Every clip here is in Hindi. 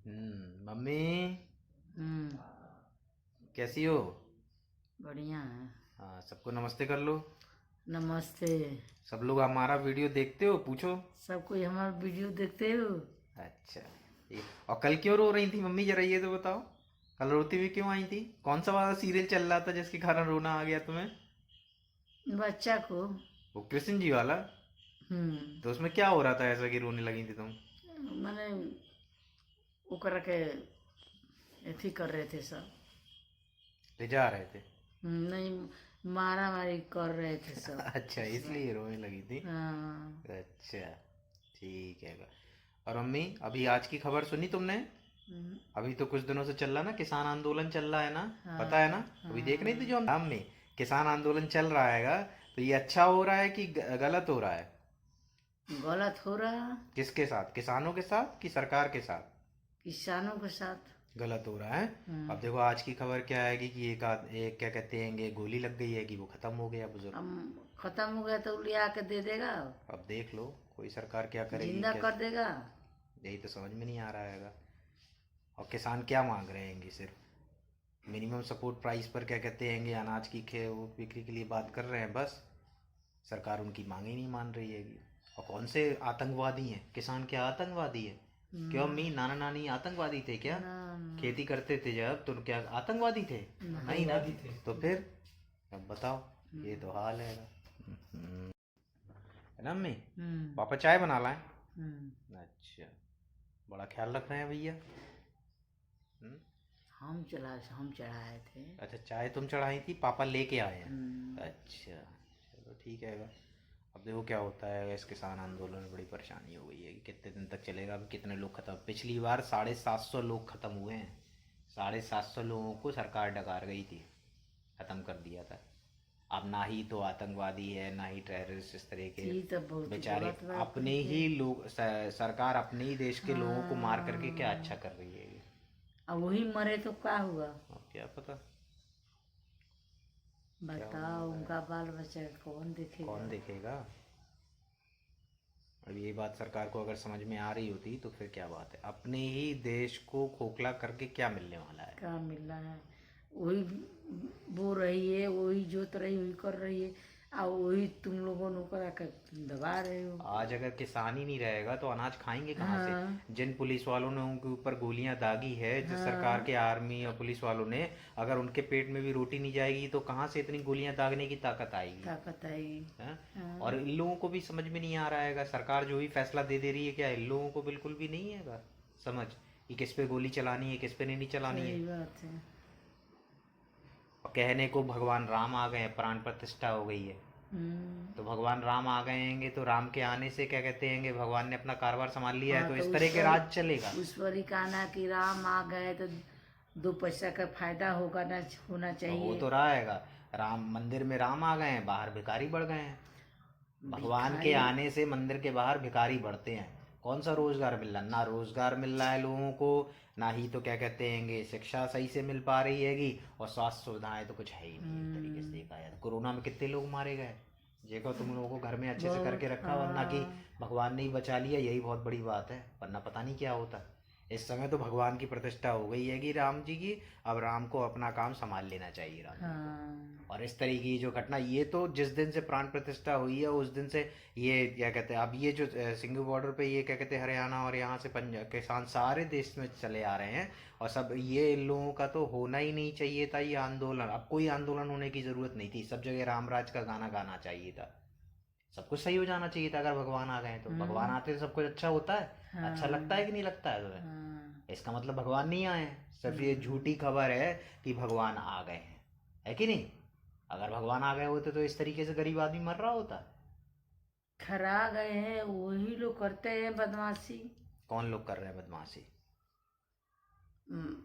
मम्मी हम्म। कैसी हो? बढ़िया है। हाँ, सबको नमस्ते कर लो। नमस्ते। सब लोग हमारा वीडियो देखते हो, पूछो। सब कोई हमारा वीडियो देखते हो? अच्छा। और कल क्यों रो रही थी मम्मी, जरा ये तो बताओ। कल रोती हुई क्यों आई थी? कौन सा वाला सीरियल चल रहा था जिसके कारण रोना आ गया तुम्हें? बच्चा को। वो कृष्ण जी वाला? हम्म। तो उसमें क्या हो रहा था ऐसा कि रोने लगी थी तुम? मैंने ओकरा के अथी कर रहे थे सब। ले जा रहे थे? नहीं, मारा मारी कर रहे थे सब। अच्छा, उसमें। इसलिए रोने लगी थी। हाँ। अच्छा, ठीक है। और मम्मी, अभी आज की खबर सुनी तुमने? हम्म, अभी तो कुछ दिनों से चल रहा ना, किसान आंदोलन चल रहा है ना। पता है ना? हाँ अभी देख रही थी हाँ। जो नाम में किसान आंदोलन चल रहा हैगा। तो ये अच्छा हो रहा है कि गलत हो रहा है? गलत हो रहा। किसके साथ? किसानों के साथ कि सरकार के साथ? किसानों के साथ। गलत हो रहा है। अब देखो आज की खबर क्या आएगी कि एक क्या कहते हैं, गोली लग गई है कि वो खत्म हो गया बुजुर्ग। हम खत्म हो गया तो ले आके दे देगा। अब देख लो कोई सरकार क्या करेगी, जिंदा क्या। कर देगा। यही तो समझ में नहीं आ रहा हैगा। और किसान क्या मांग रहे हैं? सिर्फ मिनिमम सपोर्ट प्राइस पर क्या कहते हैं, अनाज की खे वो बिक्री के लिए बात कर रहे हैं बस। सरकार उनकी मांग ही नहीं मान रही हैगी। और कौन से आतंकवादी हैं किसान? क्या आतंकवादी है? क्यों हम्म, अम्मी, नाना नानी आतंकवादी थे क्या? ना ना। खेती करते थे जब तो क्या आतंकवादी थे? नहीं ना। तो फिर अब बताओ, ये तो हाल है ना। है ना अम्मी? हम्म। पापा चाय बना लाएं? हम्म। अच्छा। बड़ा ख्याल रख रहे हैं भैया। हम्म। हम चढ़ाए थे। अच्छा, चाय तुम चढ़ाई थी, पापा लेके आए हैं। हम्म। अच्छा, चलो ठीक है। अब देखो क्या होता है। इस किसान आंदोलन में बड़ी परेशानी हो गई है कि कितने दिन तक चलेगा, अभी कितने लोग खत्म। पिछली बार 750 लोग खत्म हुए हैं। 750 लोगों को सरकार डकार गई थी, खत्म कर दिया था। अब ना ही तो आतंकवादी है ना ही टेररिस्ट, इस तरह के ये तो बहुत बेचारे। गलत बात अपने है। ही लोग, सरकार अपने ही देश के लोगों को मार करके क्या हाँ। अच्छा कर रही है ये? अब वही मरे तो क्या हुआ? अब क्या पता क्या होने बताओ, वाला है। उनका बाल बच्चा कौन कौन देखेगा? देखेगा? अब ये बात सरकार को अगर समझ में आ रही होती तो फिर क्या बात है। अपने ही देश को खोखला करके क्या मिलने वाला है? क्या मिल रहा है? वही बो रही है, वही जोत रही, वही कर रही है। और वही तुम लोगों ने करा कर दबा रहे हो। आज अगर किसान ही नहीं रहेगा तो अनाज खाएंगे कहाँ से? हाँ जिन पुलिस वालों ने उनके ऊपर गोलियां दागी है, जिस सरकार हाँ। के आर्मी और पुलिस वालों ने, अगर उनके पेट में भी रोटी नहीं जाएगी तो कहाँ से इतनी गोलियां दागने की ताकत आएगी? ताकत आएगी। हैं? और हाँ। इन लोगों को भी समझ में नहीं आ रहा है, सरकार जो ही फैसला दे दे रही है, क्या इन लोगों को बिल्कुल भी नहीं है समझ कि किस पे गोली चलानी है, किस पे नहीं चलानी है। सही बात है। और कहने को भगवान राम आ गए हैं, प्राण प्रतिष्ठा हो गई है। हम्म। तो भगवान राम आ गए हैं तो राम के आने से क्या कहते हैं, भगवान ने अपना कारोबार संभाल लिया है हाँ तो तो इस उस तरह के पर राज चलेगा। उस पर ही कहना कि राम आ गए तो दो पैसा का फायदा होगा ना, होना तो हो चाहिए। तो रहा हैगा। राम मंदिर में राम आ गए हैं, बाहर भिखारी बढ़ गए हैं। भगवान के भिखारी। आने से मंदिर के बाहर भिखारी बढ़ते हैं। कौन सा रोजगार मिल रहा है? ना रोजगार मिल रहा है लोगों को, ना ही तो क्या कहते हैं शिक्षा सही से मिल पा रही हैगी। और स्वास्थ्य सुविधाएं तो कुछ है ही नहीं एक तरीके से हम्म। देखा जाए तो। कोरोना में कितने लोग मारे गए। देखो तुम लोगों को घर में अच्छे से करके बहुत। रखा, वरना कि हाँ। भगवान ने ही बचा लिया, यही बहुत बड़ी बात है, वरना पता नहीं क्या होता। इस समय तो भगवान की प्रतिष्ठा हो गई है कि राम जी की। अब राम को अपना काम संभाल लेना चाहिए, राम जी को। हाँ। और इस तरीके की जो घटना, ये तो जिस दिन से प्राण प्रतिष्ठा हुई है उस दिन से ये क्या कहते हैं, अब ये जो सिंगल बॉर्डर पे ये क्या कहते हैं, हरियाणा और यहाँ से पंजाब किसान सारे देश में चले आ रहे हैं। और सब ये इन लोगों का तो होना ही नहीं चाहिए था ये आंदोलन। अब कोई आंदोलन होने की जरूरत नहीं थी, सब जगह रामराज का गाना गाना चाहिए था। सब कुछ सही हो जाना चाहिए था। अगर भगवान आ गए तो भगवान हम्म। आते तो सब कुछ अच्छा होता है। अच्छा लगता है हाँ कि नहीं लगता है तुम्हें? हाँ। इसका मतलब भगवान नहीं आए हैं, सिर्फ ये हम्म। झूठी खबर है कि भगवान आ गए हैं। है कि नहीं? अगर भगवान आ गए होते तो इस तरीके से गरीब आदमी मर रहा होता? खरा गए हैं, वही लोग करते हैं बदमाशी। कौन लोग कर रहे हैं बदमाशी? हम्म,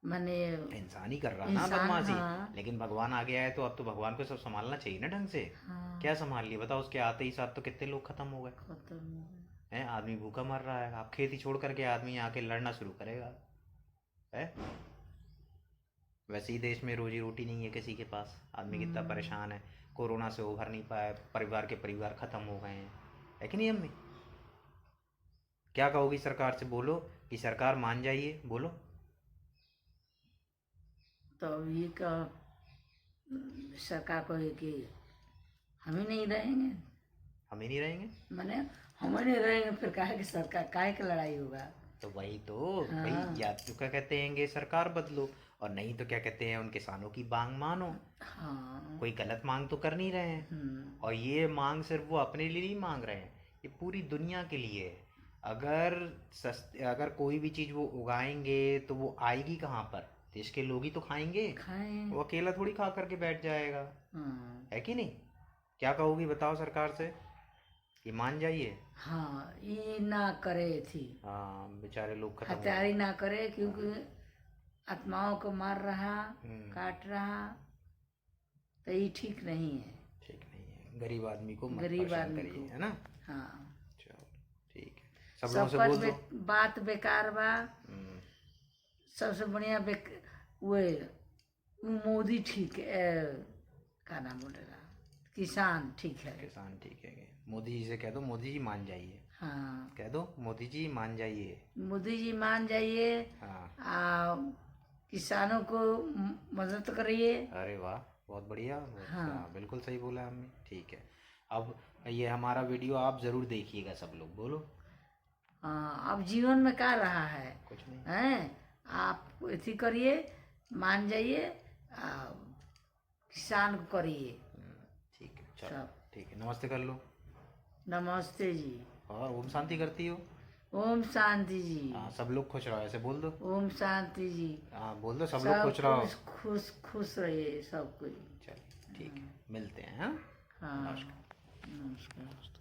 माने इंसान ही कर रहा ना इंसान। बदमाशी। हाँ लेकिन भगवान आ गया है तो अब तो भगवान को सब संभालना चाहिए ना ढंग से। हाँ। क्या संभाल लिया बताओ? उसके आते ही साथ तो कितने लोग खत्म हो गए खत्म हो गए। हैं। आदमी भूखा मर रहा है, आप खेती छोड़ करके आदमी आके लड़ना शुरू करेगा। है? वैसे ही देश में रोजी रोटी नहीं है किसी के पास, आदमी कितना हम्म। परेशान है। कोरोना से उभर नहीं पाया, परिवार के परिवार खत्म हो गए हैं। है कि नहीं अम्मी? क्या कहोगी सरकार से, बोलो। कि सरकार मान जाइए, बोलो। तो ये का सरकार को है कि हम ही नहीं रहेंगे, हम ही नहीं रहेंगे। माने हम ही नहीं रहेंगे, फिर काहे की सरकार, काहे की लड़ाई होगा। तो वही तो हाँ। भाई, या तो क्या कहते हैं सरकार बदलो, और नहीं तो क्या कहते हैं उन किसानों की मांग मानो। हाँ। कोई गलत मांग तो कर नहीं रहे हैं। और ये मांग सिर्फ वो अपने लिए नहीं मांग रहे हैं, ये पूरी दुनिया के लिए है। अगर कोई भी चीज़ वो उगाएंगे तो वो आएगी कहाँ पर, देश के लोग ही तो खाएंगे। खाएं। वो अकेला थोड़ी खा करके बैठ जाएगा, हाँ। है कि नहीं। क्या कहोगी बताओ सरकार से, कि मान जाइए। हाँ, ये ना करे थी, हाँ, बेचारे लोग खत्म हो हत्यारी ना करे, क्योंकि आत्माओं को मार रहा, काट रहा, तो ये ठीक नहीं है। ठीक नहीं है, गरीब आदमी को मत गरीब परेशान आदमी करिए, को। है ना। हाँ। चलो ठीक है, सब लोगों से बोल दो। बात बेकार बा। हम्म, सबसे बढ़िया वो मोदी ठीक है, का नाम बोलेगा, किसान ठीक है। किसान ठीक है। मोदी जी से कह दो, मोदी जी मान जाइए। हाँ, कह दो मोदी जी मान जाइए। मोदी जी मान जाइए। हाँ। किसानों को मदद करिए। अरे वाह, बहुत बढ़िया, हाँ। बिल्कुल सही बोला हमने। ठीक है, अब ये हमारा वीडियो आप ज़रूर देखिएगा सब लोग, बोलो। हाँ, अब जीवन में क्या रहा है, कुछ नहीं। हैं, आप इसी करिए, मान जाइए, किसान को करिए। ठीक है, चलो सब। ठीक है, नमस्ते कर लो। नमस्ते जी। और ओम शांति करती हो। ओम शांति जी। हाँ, सब लोग खुश रहो, ऐसे बोल दो। ओम शांति जी। हाँ बोल दो, सब लोग खुश रहो। खुश खुश रहिए सब कोई। चलिए ठीक है, मिलते हैं। हाँ, हाँ, नमस्कार। नमस्कार।